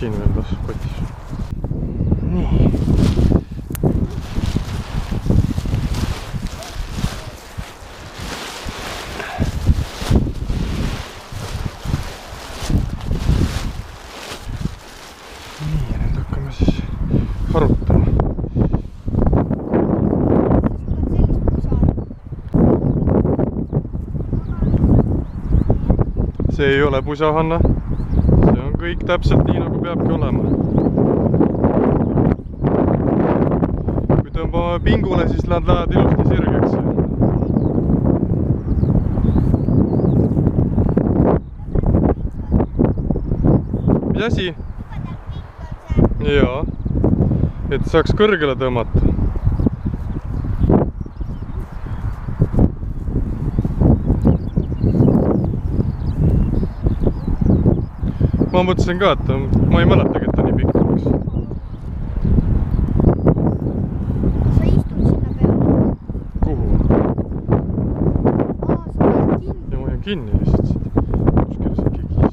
siin veel tasub kotis. Nii. Nii, nüüd hakkame siis harutama. See ei ole pusahanna. See on kõik täpselt nii, nagu peabki olema. Kui tõmbame pingule, siis nad lähevad ilusti sirgeks. Mis asi? Jaa, et saaks kõrgele tõmmata. Ma mõtlesin ka, et ma ei mäletagi, et ta nii pikk oleks. Kas sa istud sinna peale? Kuhu? Sa oled kinni. Ja ma jään kinni lihtsalt siit. Kuskil siin keegi istub.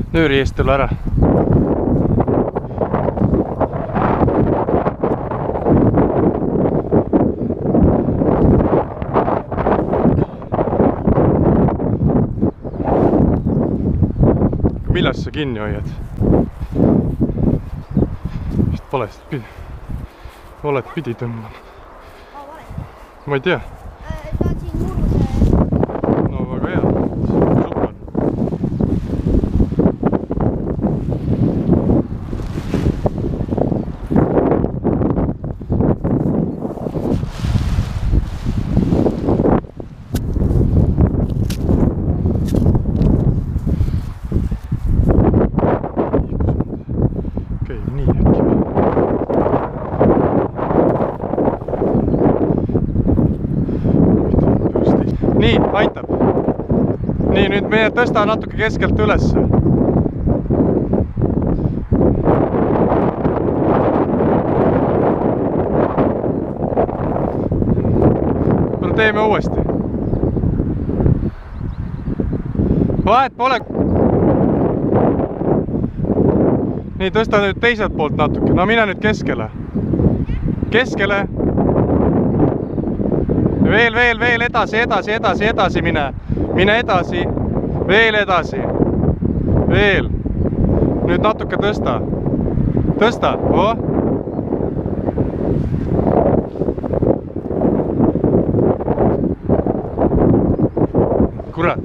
Nööri eest tule ära. Millest sa kinni hoiad? Vist valesti pidi. Valet pidi tõmban. Ma ei tea. Ta on siin muruse. No väga hea. Super. Nii, aitab. Nii, nüüd meie tõsta natuke keskelt üles. Teeme uuesti. Vahet pole. Nii, tõsta nüüd teiselt poolt natuke. No mine nüüd keskele. Keskele. Veel edasi mine. Mine edasi. Veel edasi. Veel. Nüüd natuke tõsta. Tõsta. Oh. Kurat.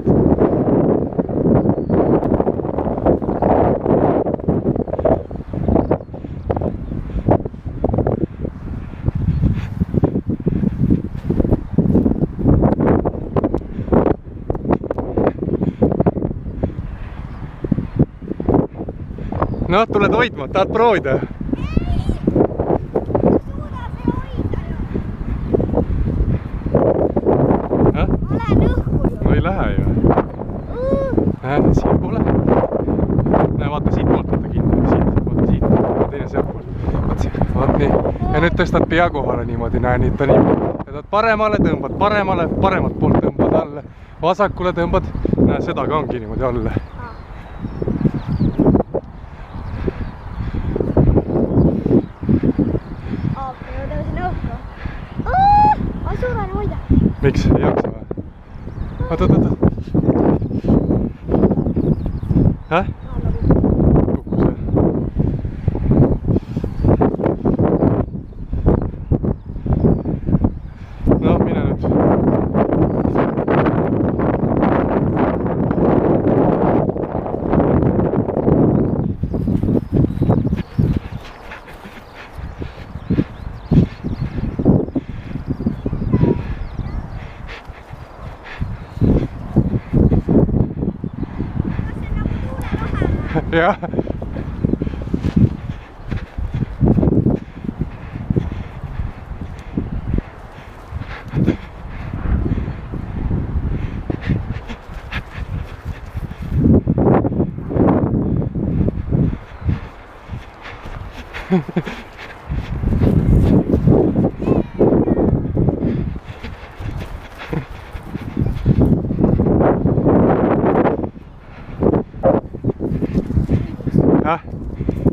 No, tuled hoidma, tahad proovida? No ei lähe ju. Siin poole. Näe, vaata siit poolt, vaata kinni. Vaata siit, teine sealt poolt. Vaat nii. Ja nüüd tõstad pea kohale niimoodi, näe, nii ta niimoodi. Jätad paremale, tõmbad paremale, paremalt poolt tõmbad alle. Vasakule tõmbad, näe, seda ka ongi niimoodi alle. Miks? Ei jaksa või? Oota. Häh? Kukkus või? No, mine nüüd. Jah.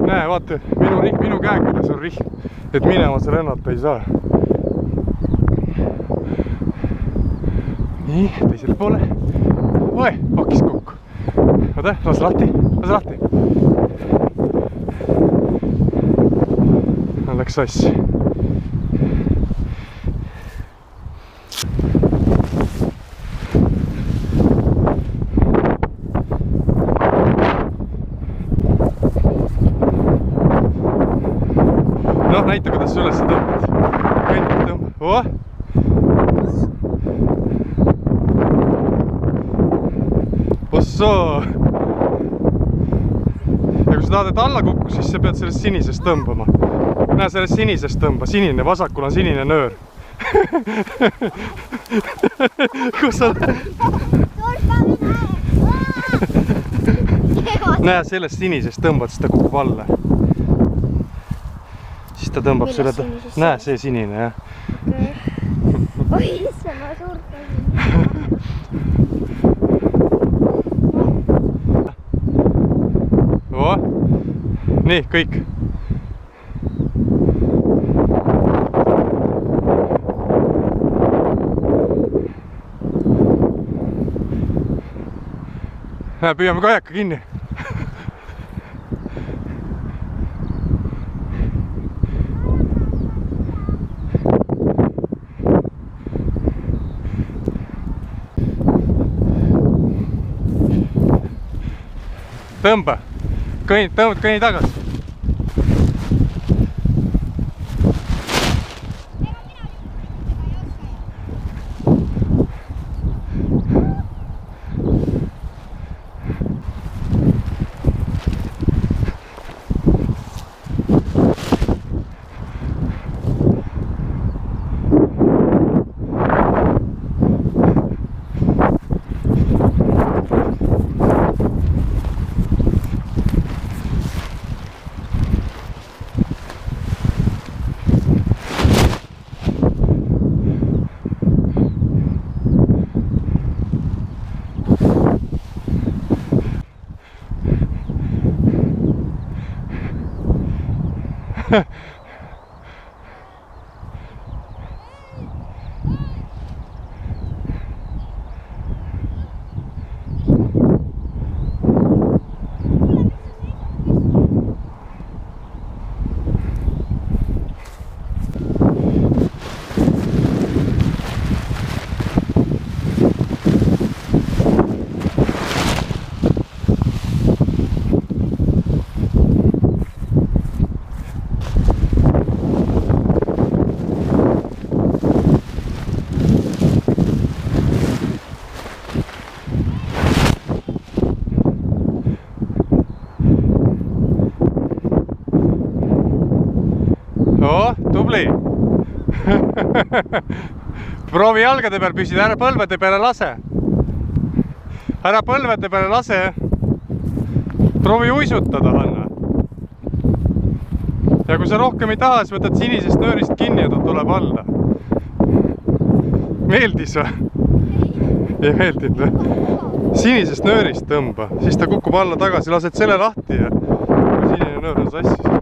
Näe, vaata, minu käeküljes on rihm, et minema sa lennata ei saa. Nii, teisele poole. Oi, hakkis kokku. Oota, las lahti, las lahti. Läks sassi. Noh, näita, kuidas sa üles tõmbad. Kõnd tõmbad. Oh! Ossoo! Ja kui sa tahad, et alla kukku, siis sa pead sellest sinisest tõmbama. Näe, sellest sinisest tõmba. Sinine, vasakul on sinine nöör. Kus sa... Näe, sellest sinisest tõmbad, siis ta kukub alla. Siis ta tõmbab selle... Näe, see sinine, jah. Oi, isse, ma surfasin. Oo. Nii, kõik. Näe, püüame kajaka kinni. Tõmba. Kõnni tagasi. Oo, tubli. Proovi jalgade peal püsida, ära põlvede peale lase. Ära põlvede peale lase. Proovi uisutada, Hanna. Ja kui sa rohkem ei taha, siis võtad sinisest nöörist kinni ja ta tuleb alla. Meeldis või? Ei meeldinud või? Sinisest nöörist tõmba, siis ta kukub alla tagasi, lased selle lahti ja sinine nöör on sassis.